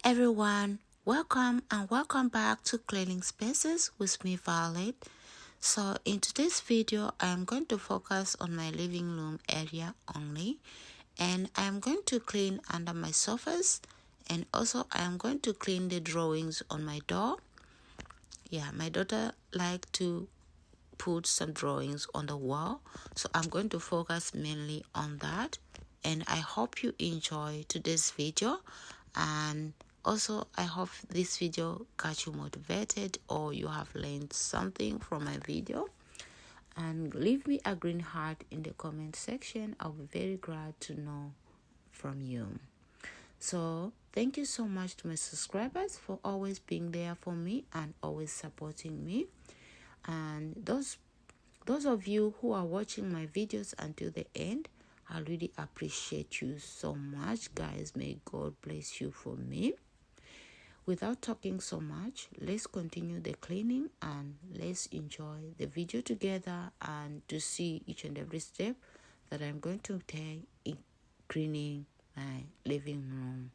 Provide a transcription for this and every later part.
everyone, welcome and welcome back to Cleaning Spaces with me, Violet. So in today's video, I am going to focus on my living room area only, and I am going to clean under my sofas, and also I am going to clean the drawings on my door. Yeah, my daughter liked to put some drawings on the wall, so I'm going to focus mainly on that. And I hope you enjoy today's video, and also I hope this video got you motivated or you have learned something from my video. And leave me a green heart in the comment section. I'll be very glad to know from you. So thank you so much to my subscribers for always being there for me and always supporting me. And those of you who are watching my videos until the end, I really appreciate you so much, guys. May God bless you for me. Without talking so much, let's continue the cleaning and let's enjoy the video together and to see each and every step that I'm going to take in cleaning my living room.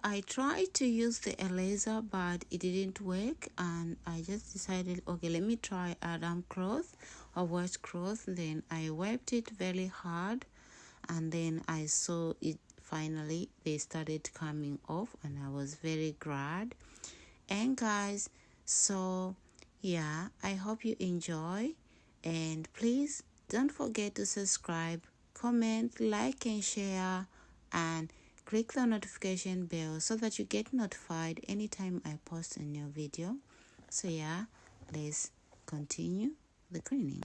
I tried to use the eraser, but it didn't work, and I just decided, okay, let me try a damp cloth or wet cloth. Then I wiped it very hard, and then I saw it finally they started coming off, and I was very glad. And guys, so yeah, I hope you enjoy, and please don't forget to subscribe, comment, like, and share, and click the notification bell so that you get notified anytime I post a new video. So yeah, let's continue the cleaning.